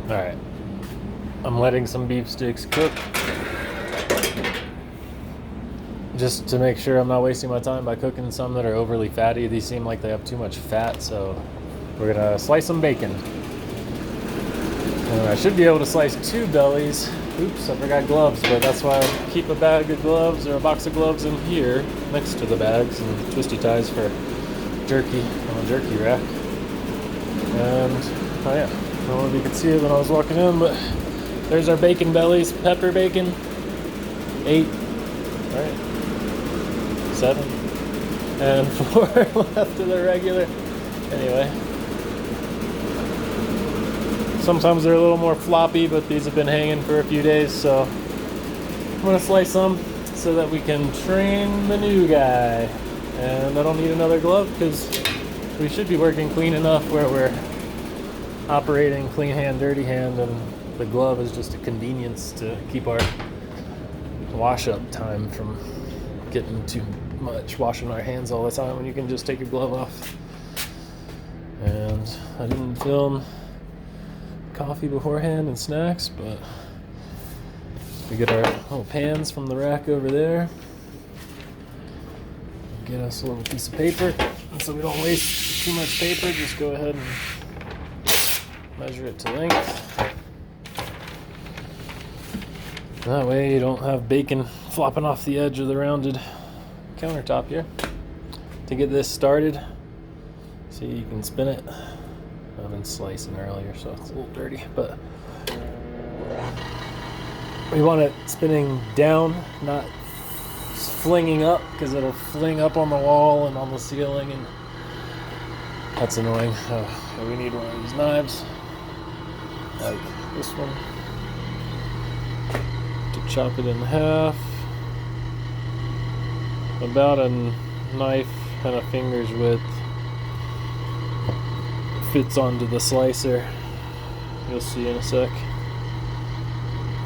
Alright, I'm letting some beef sticks cook just to make sure I'm not wasting my time by cooking some that are overly fatty. These seem like they have too much fat, so we're gonna slice some bacon. And I should be able to slice 2 bellies. Oops, I forgot gloves, but that's why I keep a bag of gloves or a box of gloves in here next to the bags and twisty ties for jerky on the jerky rack. And oh yeah, I don't know if you could see it when I was walking in, but there's our bacon bellies, pepper bacon. 8, right? 7, and 4 left of the regular. Anyway, sometimes they're a little more floppy, but these have been hanging for a few days, so I'm gonna slice some so that we can train the new guy. And I don't need another glove because we should be working clean enough where we're operating clean hand, dirty hand, and the glove is just a convenience to keep our wash up time from getting too much washing our hands all the time when you can just take your glove off. And I didn't film coffee beforehand and snacks, but we get our little pans from the rack over there. Get us a little piece of paper, and so we don't waste too much paper, just go ahead and measure it to length. That way you don't have bacon flopping off the edge of the rounded countertop here. To get this started, see, you can spin it. I've been slicing earlier, so it's a little dirty, but we want it spinning down, not flinging up, because it'll fling up on the wall and on the ceiling, and that's annoying. So we need one of these knives, like this one, to chop it in half. About a knife and a finger's width. Fits onto the slicer. You'll see in a sec.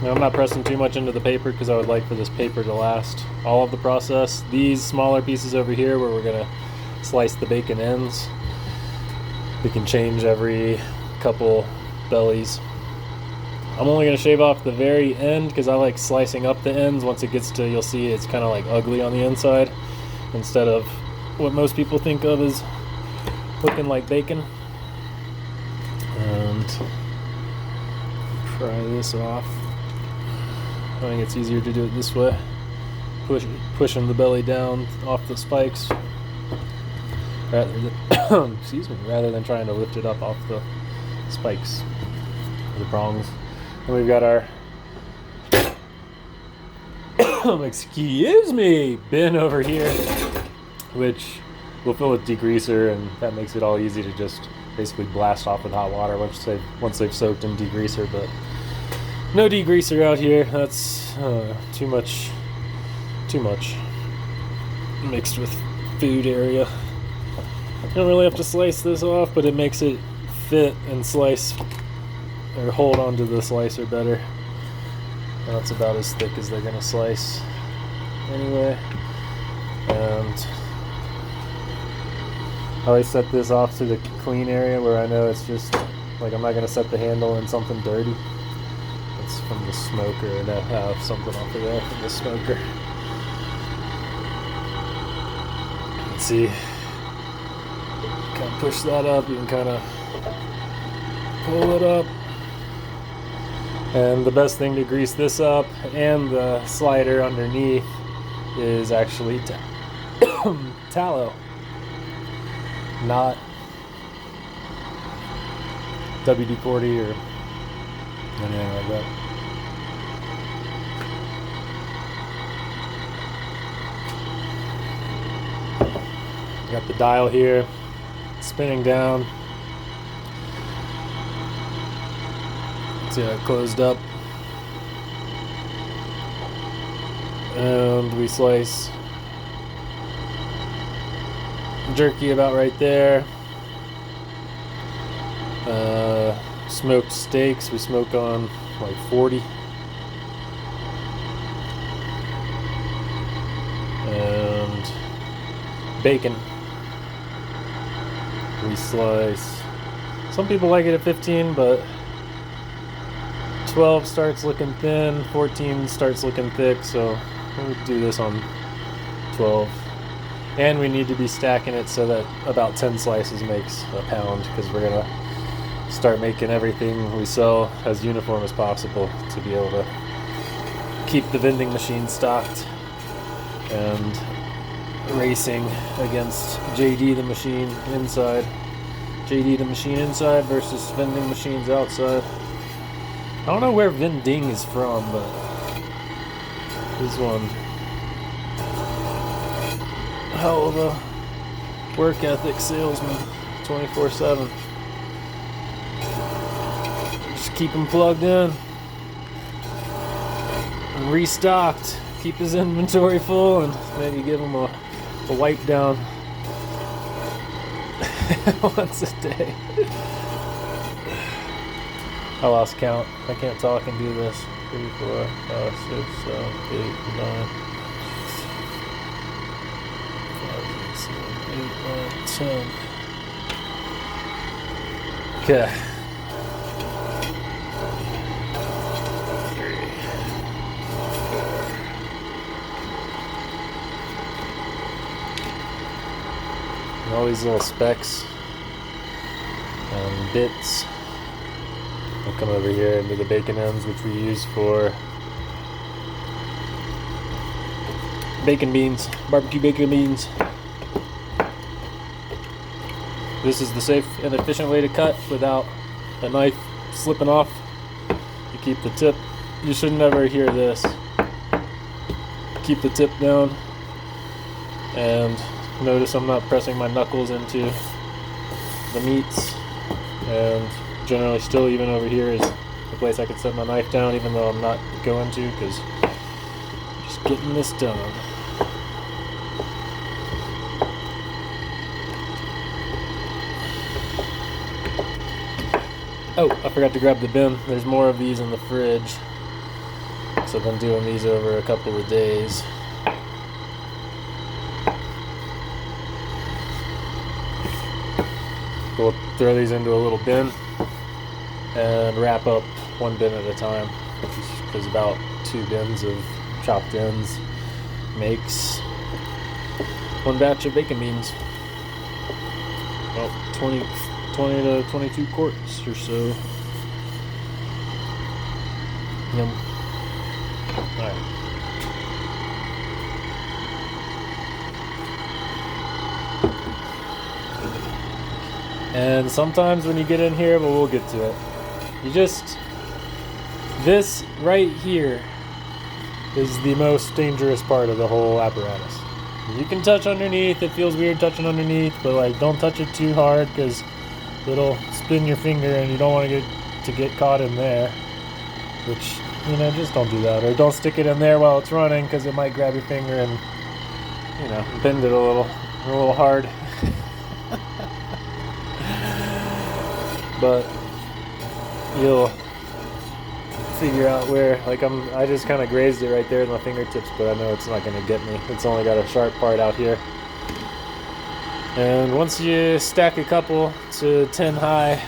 Now, I'm not pressing too much into the paper because I would like for this paper to last all of the process. These smaller pieces over here where we're going to slice the bacon ends, we can change every couple bellies. I'm only going to shave off the very end because I like slicing up the ends. Once it gets to, you'll see it's kind of like ugly on the inside instead of what most people think of as looking like bacon. And pry this off. I think it's easier to do it this way, pushing the belly down off the spikes rather than rather than trying to lift it up off the spikes, the prongs. And we've got our excuse me, bin over here, which we'll fill with degreaser, and that makes it all easy to just basically blast off with hot water once they've soaked in degreaser. But no degreaser out here. That's too much mixed with food area. You don't really have to slice this off, but it makes it fit and slice or hold onto the slicer better. And that's about as thick as they're gonna slice anyway. And I always set this off to the clean area where I know it's just like I'm not gonna set the handle in something dirty. It's from the smoker, and I have something off of there from the smoker. Let's see. Kind of push that up. You can kind of pull it up. And the best thing to grease this up and the slider underneath is actually tallow, not WD-40 or anything like that. Got the dial here, spinning down. See how it closed up. And we slice jerky about right there. Smoked steaks, we smoke on like 40. And bacon, we slice. Some people like it at 15, but 12 starts looking thin, 14 starts looking thick, so we'll do this on 12. And we need to be stacking it so that about 10 slices makes a pound, because we're gonna start making everything we sell as uniform as possible to be able to keep the vending machine stocked and racing against JD the machine inside. JD the machine inside versus vending machines outside. I don't know where vending is from, but this one, hell of a work ethic salesman, 24/7. Just keep him plugged in and restocked. Keep his inventory full and maybe give him a wipe down once a day. I lost count. I can't talk and do this. 3, 4, 5, 6, 7, 8, 9, 5, 6, 7, 8, 9, 10. Okay. 3, 4. And all these little specks and bits. I'll come over here into the bacon ends, which we use for bacon beans, barbecue bacon beans. This is the safe and efficient way to cut without a knife slipping off. You keep the tip, you should never hear this. Keep the tip down, and notice I'm not pressing my knuckles into the meats, and generally still even over here is the place I could set my knife down, even though I'm not going to, because I'm just getting this done. Oh, I forgot to grab the bin. There's more of these in the fridge, so I've been doing these over a couple of days. We'll throw these into a little bin and wrap up one bin at a time, because about 2 bins of chopped ends makes 1 batch of bacon beans. About 20 to 22 quarts or so. Yum. Alright. And sometimes when you get in here, but we'll get to it, this right here is the most dangerous part of the whole apparatus. You can touch underneath, it feels weird touching underneath, but like, don't touch it too hard, because it'll spin your finger and you don't want to get caught in there, which, you know, just don't do that. Or don't stick it in there while it's running, because it might grab your finger and, you know, bend it a little hard. But you'll figure out where, like, I just kind of grazed it right there with my fingertips, but I know it's not going to get me. It's only got a sharp part out here. And once you stack a couple to 10 high,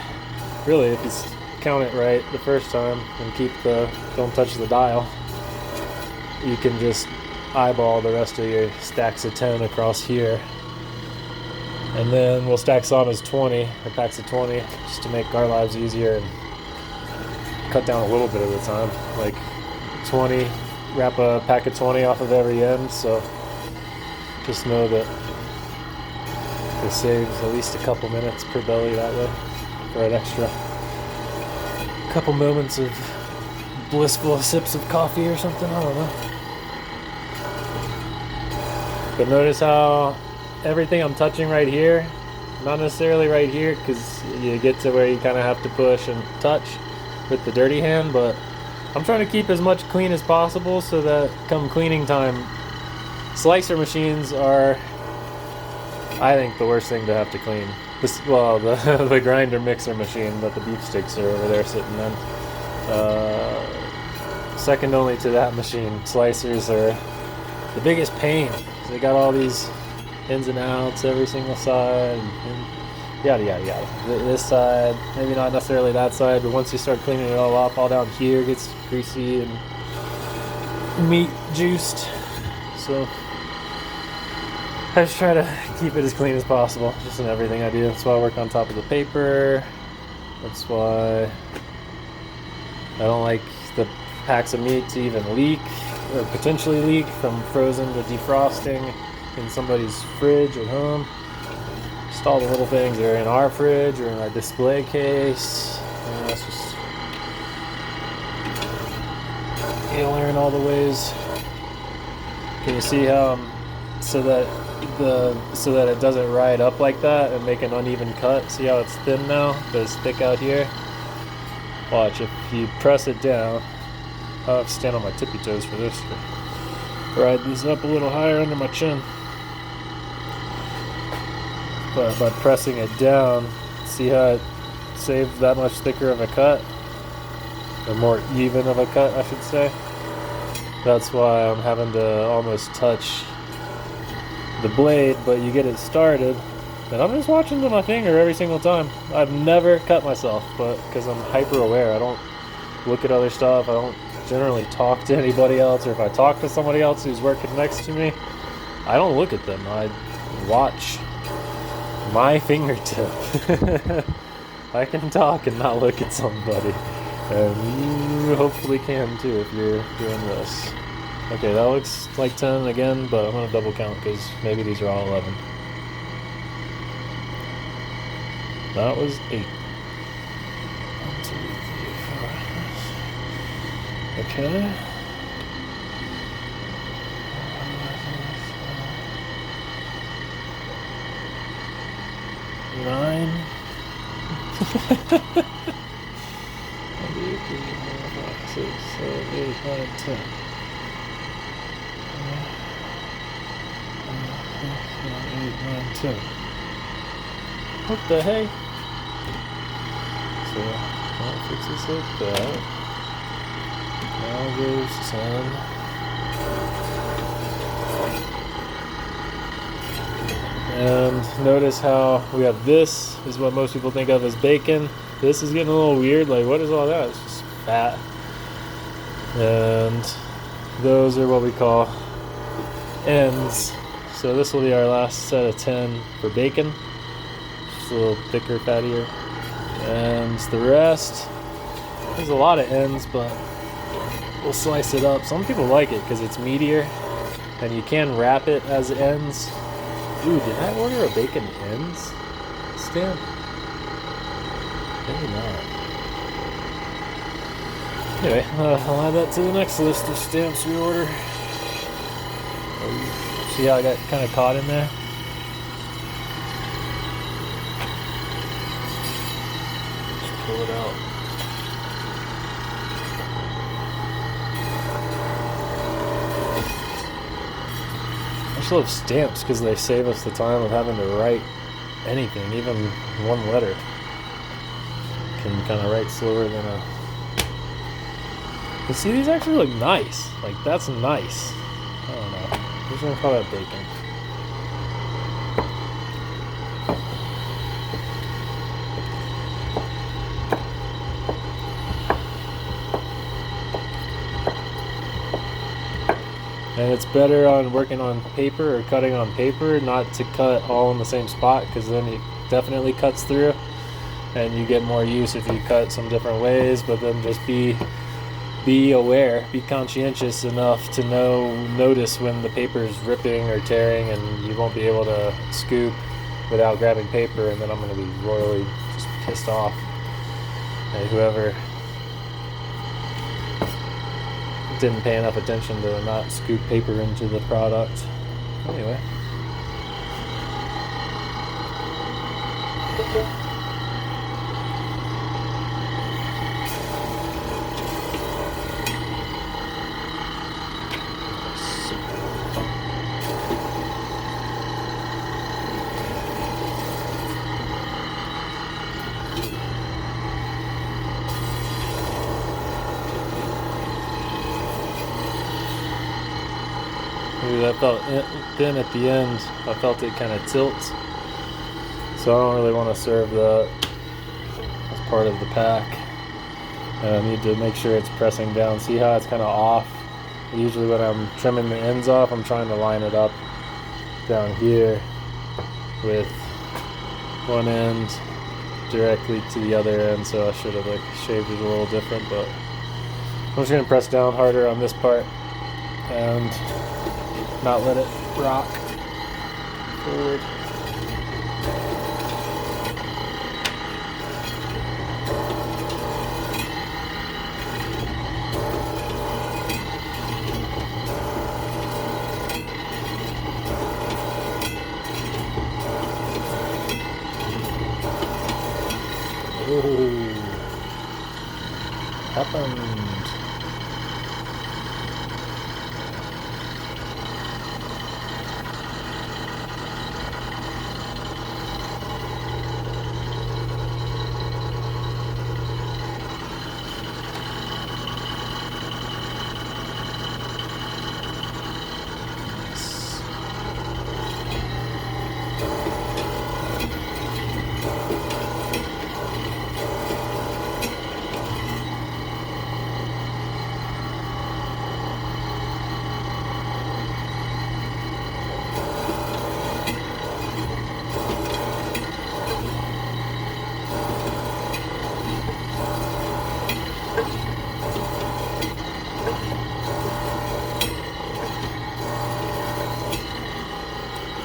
really, if you count it right the first time and don't touch the dial, you can just eyeball the rest of your stacks of 10 across here. And then we'll stack some as 20, or packs of 20, just to make our lives easier and cut down a little bit at a time. Like 20, wrap a pack of 20 off of every end, so just know that we'll save at least a couple minutes per belly that way, for an extra couple moments of blissful sips of coffee or something, I don't know. But notice how everything I'm touching right here, not necessarily right here, because you get to where you kind of have to push and touch with the dirty hand, but I'm trying to keep as much clean as possible so that come cleaning time, slicer machines are, I think, the worst thing to have to clean. The grinder mixer machine that the beef sticks are over there sitting in. Second only to that machine, slicers are the biggest pain. They got all these ins and outs every single side, and yada yada yada. This side, maybe not necessarily that side, but once you start cleaning it all off, all down here gets greasy and meat juiced. So I just try to keep it as clean as possible, just in everything I do. That's why I work on top of the paper. That's why I don't like the packs of meat to even leak or potentially leak from frozen to defrosting in somebody's fridge at home. Just all the little things that are in our fridge or in our display case. That's just, you learn all the ways. Can you see how so that it doesn't ride up like that and make an uneven cut? See how it's thin now, but it's thick out here? Watch, if you press it down, I'll have to stand on my tippy toes for this. Ride this up a little higher under my chin. But by pressing it down, see how it saves that much thicker of a cut? Or more even of a cut, I should say. That's why I'm having to almost touch the blade, but you get it started. And I'm just watching to my finger every single time. I've never cut myself, but because I'm hyper aware, I don't look at other stuff. I don't generally talk to anybody else, or if I talk to somebody else who's working next to me, I don't look at them. I watch my fingertip. I can talk and not look at somebody, and you hopefully can too if you're doing this. Okay, that looks like 10 again, but I'm gonna double count because maybe these are all 11. That was 8. 1, 2, 3, 4. Okay. Nine. 1, 2, 3, 4, 5, 6, 7, 8, 9, 10. 8, 9, 10. What the heck? So I'll fix this like that. Now goes 10. And notice how we have this is what most people think of as bacon. This is getting a little weird. Like, what is all that? It's just fat. And those are what we call ends. So this will be our last set of 10 for bacon. Just a little thicker, fattier. And the rest, there's a lot of ends, but we'll slice it up. Some people like it because it's meatier, and you can wrap it as ends. Ooh, did I order a bacon ends stamp? Maybe not. Anyway, I'll add that to the next list of stamps we order. See how I got kind of caught in there? Just pull it out. I just love stamps because they save us the time of having to write anything, even one letter. Can kind of write slower than a... But see, these actually look nice. Like, that's nice. I don't know. I'm just gonna call that bacon. And it's better on working on paper or cutting on paper not to cut all in the same spot, because then it definitely cuts through and you get more use if you cut some different ways. But then just be aware, be conscientious enough to notice when the paper is ripping or tearing, and you won't be able to scoop without grabbing paper, and then I'm going to be royally just pissed off at whoever didn't pay enough attention to not scoop paper into the product. Anyway. Ooh, that felt thin at the end. I felt it kind of tilt. So I don't really want to serve that as part of the pack. And I need to make sure it's pressing down. See how it's kind of off? Usually when I'm trimming the ends off, I'm trying to line it up down here with one end directly to the other end, so I should have like shaved it a little different, but I'm just going to press down harder on this part and not let it rock forward. Oh, happened.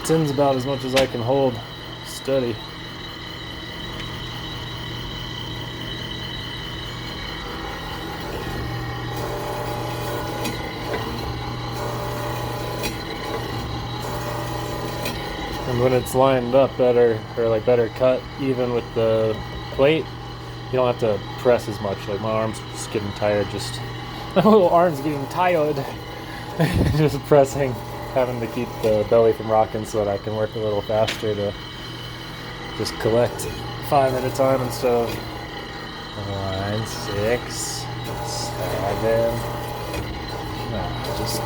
Tin's about as much as I can hold steady. And when it's lined up better, or like better cut even with the plate, you don't have to press as much. Like my arm's just getting tired, just my little arm's getting tired just pressing, having to keep the belly from rocking so that I can work a little faster to just collect 5 at a time instead of 1, 6, 7, just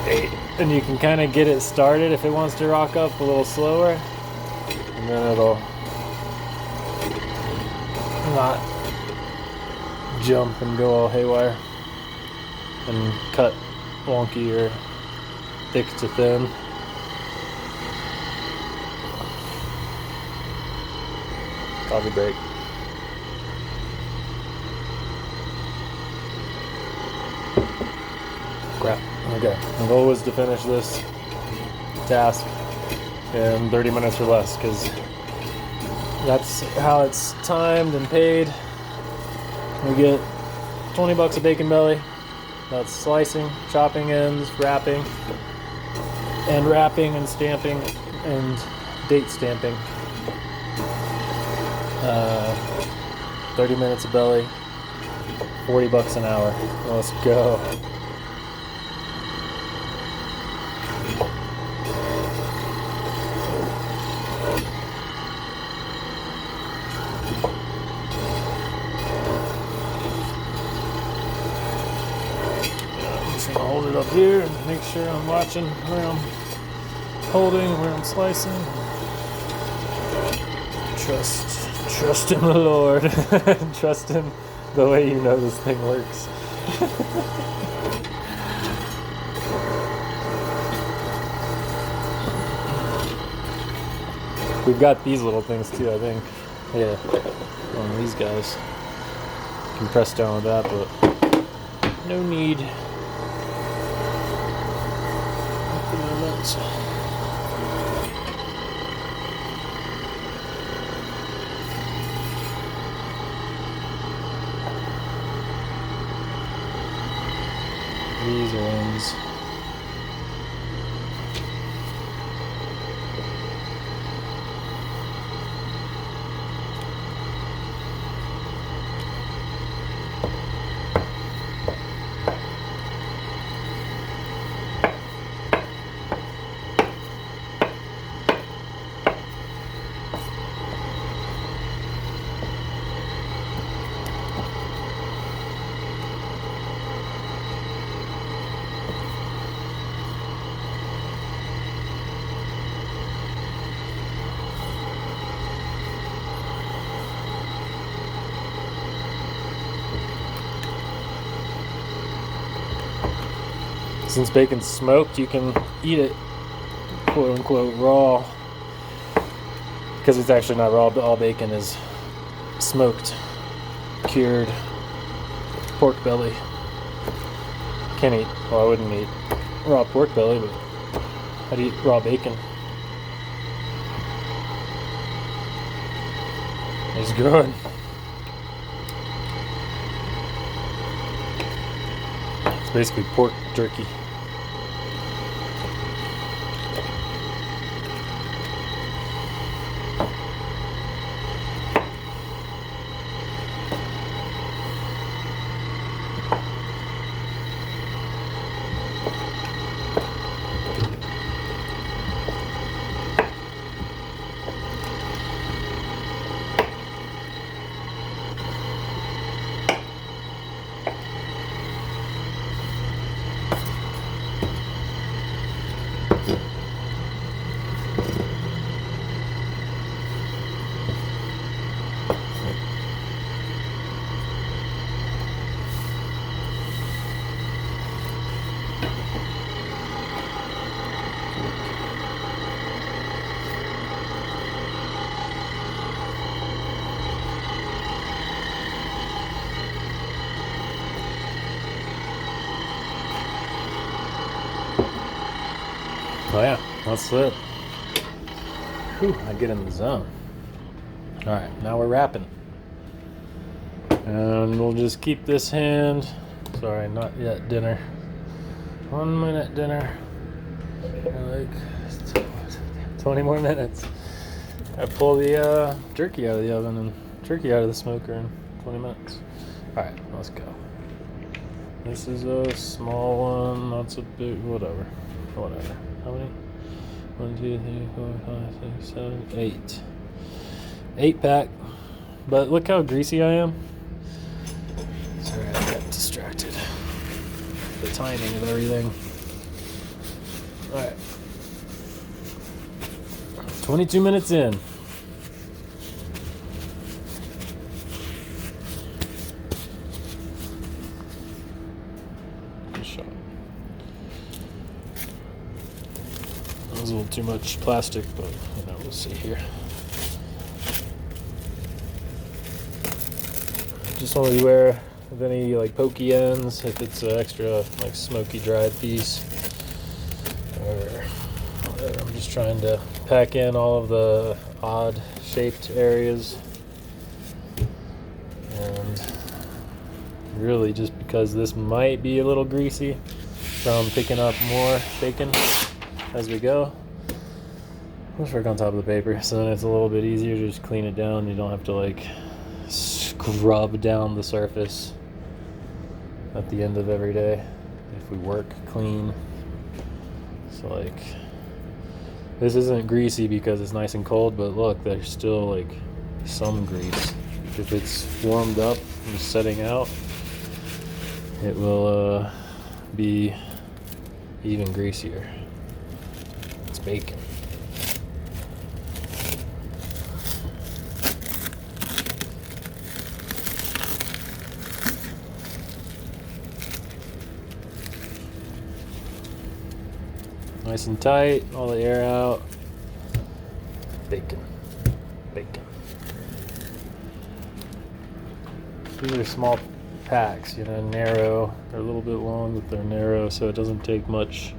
8. And you can kind of get it started if it wants to rock up a little slower, and then it'll not jump and go all haywire and cut wonky or thick to thin. Coffee break. Crap. Okay. My goal was to finish this task in 30 minutes or less, because that's how it's timed and paid. We get 20 bucks a bacon belly. That's slicing, chopping ends, wrapping and stamping and date stamping. 30 minutes of belly, 40 bucks an hour. Let's go. I'm just gonna hold it up here and make sure I'm watching where I'm holding, where I'm slicing. Trust in the Lord. Trust in the way you know this thing works. We've got these little things too, I think. Yeah, on these guys. You can press down with that, but no need. These ones. since bacon's smoked, you can eat it quote unquote raw, because it's actually not raw, but all bacon is smoked, cured pork belly. Can't eat, well, I wouldn't eat raw pork belly, but I'd eat raw bacon. It's good. It's basically pork jerky. Oh yeah, that's it. Whew, I get in the zone. Alright, now we're wrapping. And we'll just keep this hand. Sorry, not yet dinner. 1 minute dinner. Like 20 more minutes. I pull the jerky out of the oven and turkey out of the smoker in 20 minutes. Alright, let's go. This is a small one, not so big, whatever. How many? 1, 2, 3, 4, 5, 6, 7, 8. 8 pack. But look how greasy I am. Sorry, I got distracted. The timing of everything. Alright. 22 minutes in. Good shot. That was a little too much plastic, but you know, we'll see here. Just want to beware of any like pokey ends if it's an extra like smoky dried piece or whatever. I'm just trying to pack in all of the odd shaped areas, and really just because this might be a little greasy, so I'm picking up more bacon as we go. Let's work on top of the paper so then it's a little bit easier to just clean it down. You don't have to like scrub down the surface at the end of every day if we work clean. So like, this isn't greasy because it's nice and cold, but look, there's still like some grease. If it's warmed up and setting out, it will be even greasier. It's bacon. Nice and tight, all the air out. Bacon. Bacon. These are small packs, you know, narrow. They're a little bit long, but they're narrow, so it doesn't take much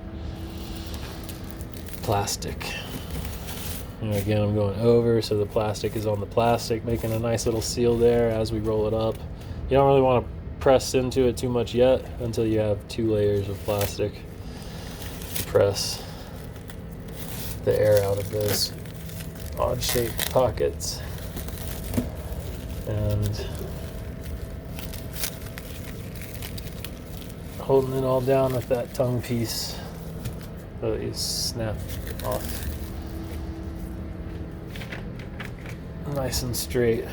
plastic. You know, again, I'm going over, so the plastic is on the plastic, making a nice little seal there as we roll it up. You don't really want to press into it too much yet until you have 2 layers of plastic. Press the air out of those odd shaped pockets, and holding it all down with that tongue piece so that you snap off nice and straight.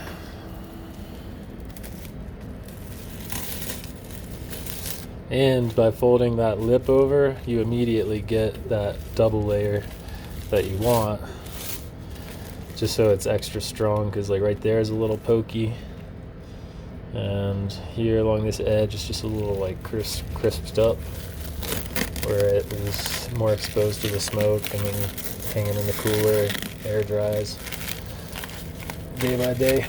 And by folding that lip over, you immediately get that double layer that you want, just so it's extra strong, because like right there is a little pokey, and here along this edge it's just a little like crisped up. where it is more exposed to the smoke, and then hanging in the cooler, air dries day by day.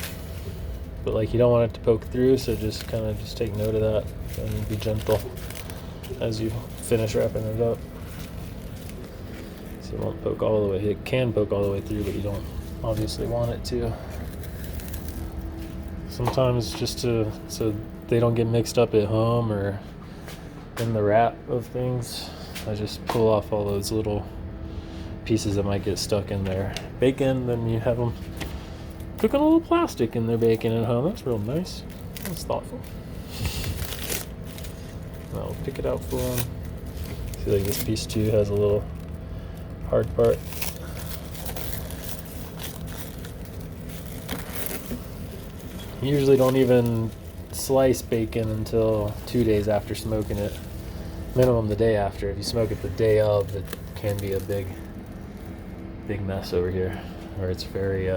But like, you don't want it to poke through, so just kind of just take note of that and be gentle as you finish wrapping it up. So it won't poke all the way. It can poke all the way through, but you don't obviously want it to. Sometimes just so they don't get mixed up at home or in the wrap of things, I just pull off all those little pieces that might get stuck in there. Bacon, then you have them cooking a little plastic in their bacon at home. That's real nice. That's thoughtful. I'll pick it out for them. See, like this piece too has a little hard part. Usually don't even slice bacon until 2 days after smoking it. Minimum the day after. If you smoke it the day of, it can be a big mess over here, where it's very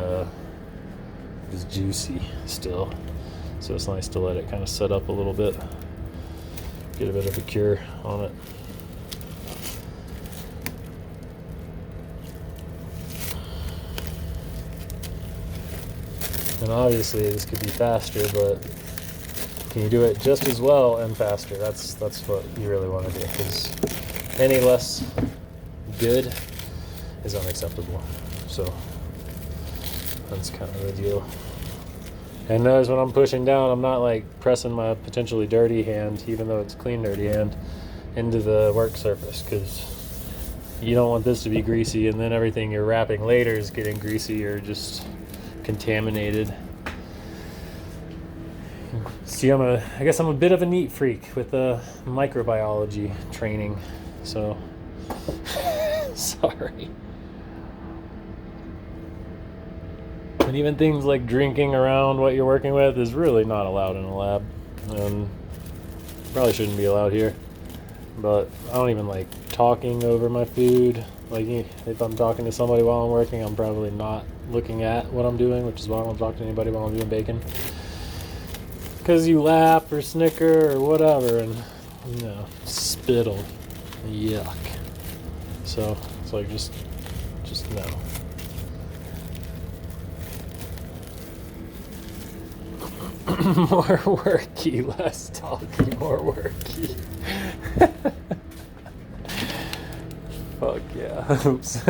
it's juicy still. So it's nice to let it kind of set up a little bit, get a bit of a cure on it. And obviously this could be faster, but can you do it just as well and faster? That's what you really want to do, because any less good is unacceptable. So that's kind of the deal. And notice when I'm pushing down, I'm not like pressing my potentially dirty hand, even though it's clean dirty hand, into the work surface, because you don't want this to be greasy and then everything you're wrapping later is getting greasy or just contaminated. See, I guess I'm a bit of a neat freak with the microbiology training, so sorry. And even things like drinking around what you're working with is really not allowed in a lab, and probably shouldn't be allowed here. But I don't even like talking over my food. Like, if I'm talking to somebody while I'm working, I'm probably not looking at what I'm doing, which is why I don't talk to anybody while I'm doing bacon. Because you laugh or snicker or whatever, and spittle, yuck. So it's like just no. More worky, less talky, more worky. Fuck yeah. Oops.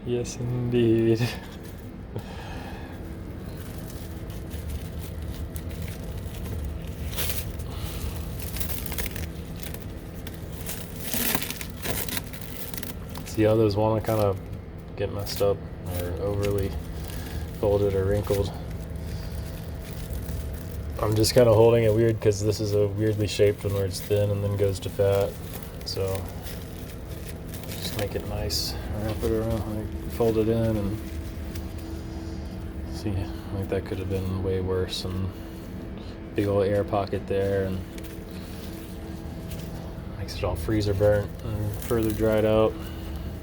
Yes, indeed. See how those want to kind of get messed up or overly folded or wrinkled. I'm just kind of holding it weird because this is a weirdly shaped one where it's thin and then goes to fat. So just make it nice. Wrap it around, like fold it in, and see, like that could have been way worse. And big old air pocket there, and makes it all freezer burnt and further dried out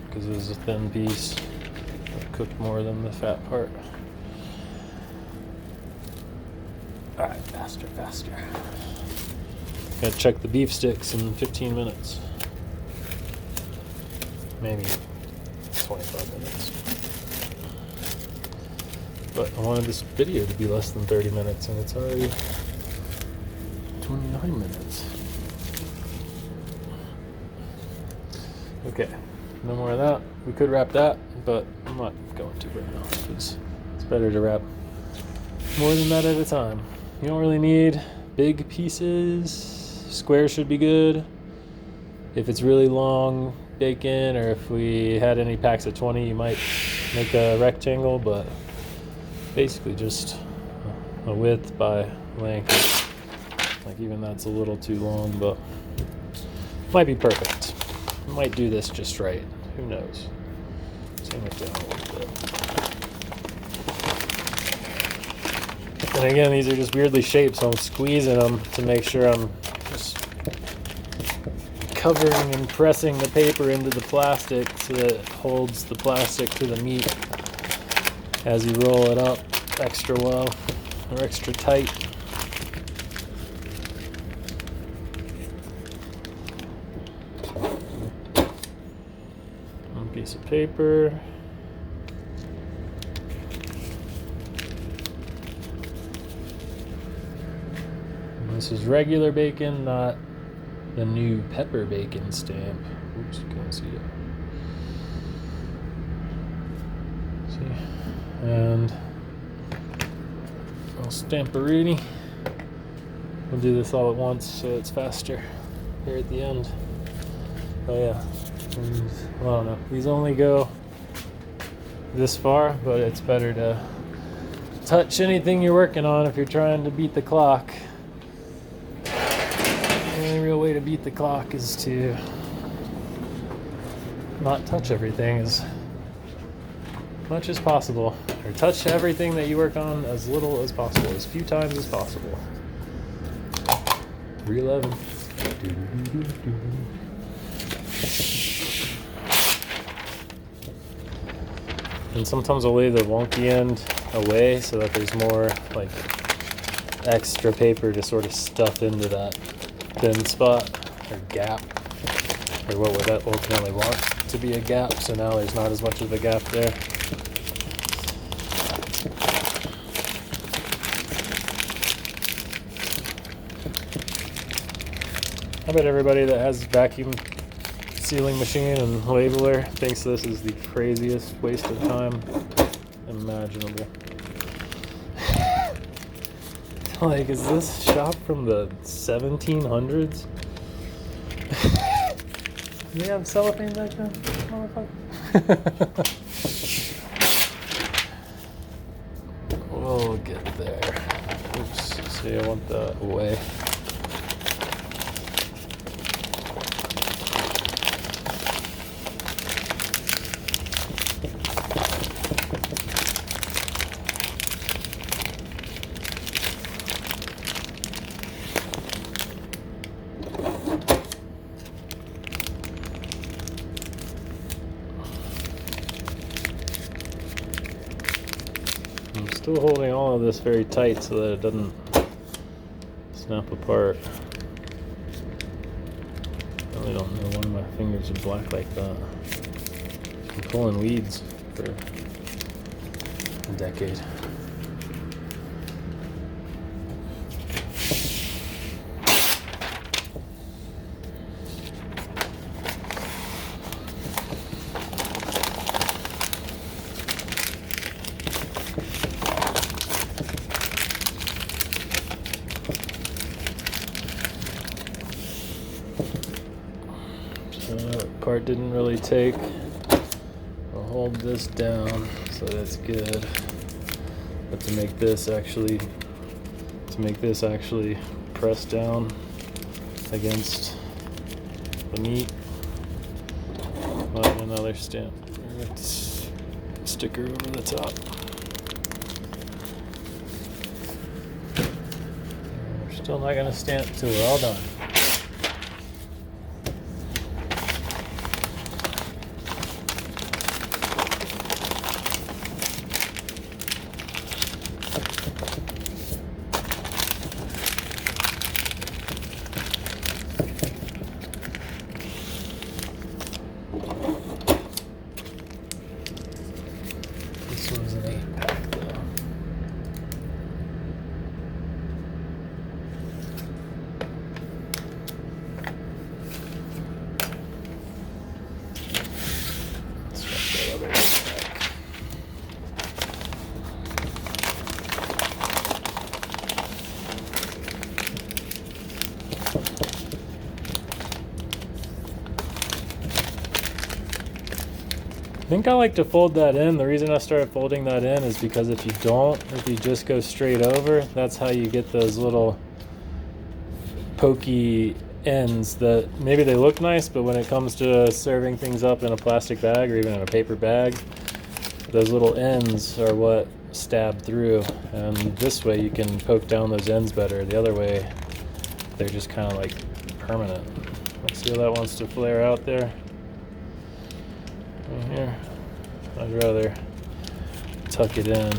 because it was a thin piece. It cooked more than the fat part. Alright, faster. Gotta check the beef sticks in 15 minutes. Maybe 25 minutes. But I wanted this video to be less than 30 minutes, and it's already 29 minutes. Okay, no more of that. We could wrap that, but I'm not going to right now because it's better to wrap more than that at a time. You don't really need big pieces. Squares should be good. If it's really long bacon, or if we had any packs of 20, you might make a rectangle, but basically just a width by length. Like, even that's a little too long, but might be perfect. Might do this just right. Who knows? Tame it down a little bit. And again, these are just weirdly shaped, so I'm squeezing them to make sure I'm just covering and pressing the paper into the plastic so that it holds the plastic to the meat as you roll it up extra well or extra tight. piece of paper. And this is regular bacon, not the new pepper bacon stamp. Oops, you can't see it. See? And I'll stamperoonie. We'll do this all at once so it's faster here at the end. Oh yeah, and, well, I don't know. These only go this far, but it's better to touch anything you're working on if you're trying to beat the clock. The only real way to beat the clock is to not touch everything as much as possible, or touch everything that you work on as little as possible, as few times as possible. 311. And sometimes I'll lay the wonky end away so that there's more like extra paper to sort of stuff into that thin spot or gap, or what would that ultimately want to be a gap, so now there's not as much of a gap there. I bet everybody that has vacuum sealing machine and labeler thinks this is the craziest waste of time imaginable. Like, is this shop from the 1700s? Do they have cellophane back then? Motherfucker. We'll get there. Oops, see, I want that away. I'm still holding all of this very tight so that it doesn't snap apart. I really don't know why my fingers are black like that. I'm pulling weeds for a decade. Part didn't really take. I'll hold this down so that's good. But to make this actually press down against the meat, I'll add another stamp sticker over the top. We're still not gonna stamp till we're all done. This was an 8-pack though. Let's try that other 8-pack. I think I like to fold that in. The reason I started folding that in is because if you just go straight over, that's how you get those little pokey ends that maybe they look nice, but when it comes to serving things up in a plastic bag or even in a paper bag, those little ends are what stab through. And this way you can poke down those ends better. The other way, they're just kind of like permanent. Let's see how that wants to flare out there. Right here. I'd rather tuck it in,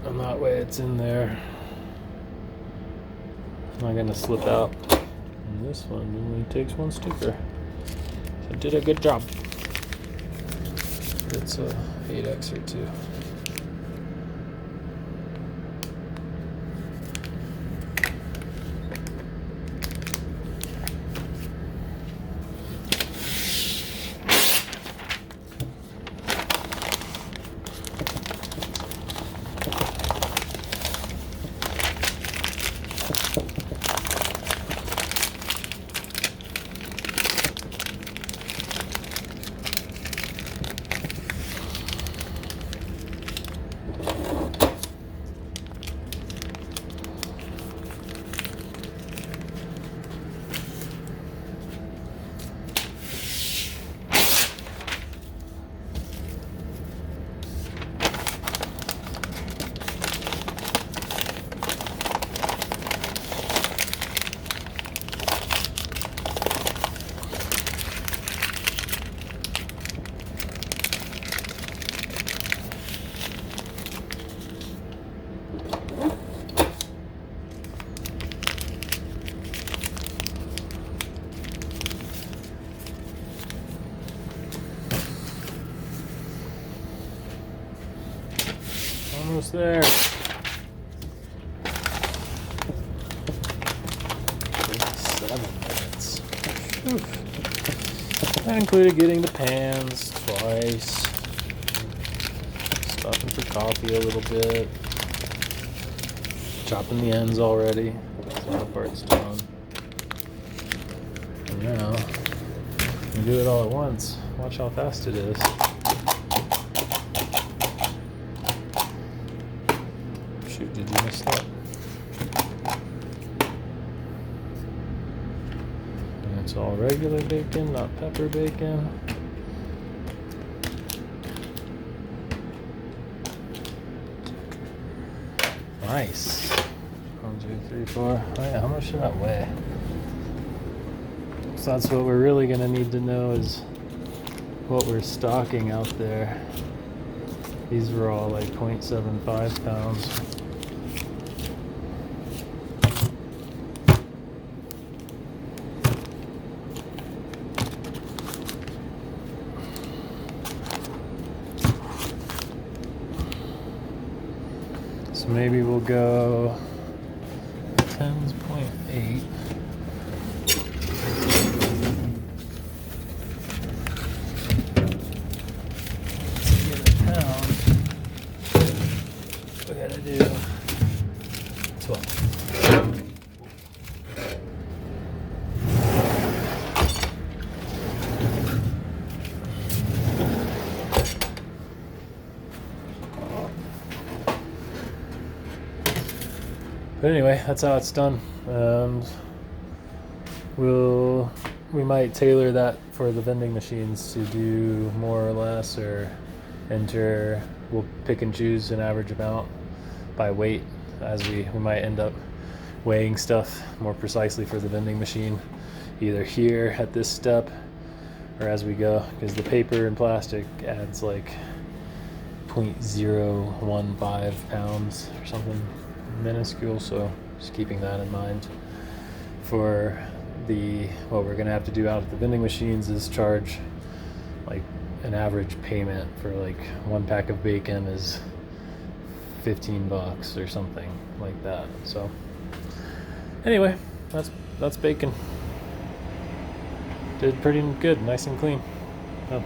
and that way it's in there. It's not going to slip out. And this one only takes one sticker. So did a good job. It's a 8Xer too. Almost there. 7 minutes. Oof. That included getting the pans twice. Stopping for coffee a little bit. Chopping the ends already. Some of the parts done. And now, we do it all at once. Watch how fast it is. Shoot, did you miss that? And it's all regular bacon, not pepper bacon. Nice. 1, 2, 3, 4. Oh yeah, how much should that weigh? So that's what we're really gonna need to know is what we're stocking out there. These were all like 0.75 pounds. So maybe we'll go 10.8. To get a pound, we gotta do 12. But anyway, that's how it's done. And we might tailor that for the vending machines to do more or less, or enter. We'll pick and choose an average amount by weight, as we might end up weighing stuff more precisely for the vending machine, either here at this step or as we go, because the paper and plastic adds like 0.015 pounds or something minuscule, so just keeping that in mind. For what we're gonna have to do out at the vending machines is charge like an average payment for like 1 pack of bacon is $15 or something like that. So anyway, that's bacon. Did pretty good, nice and clean. Oh.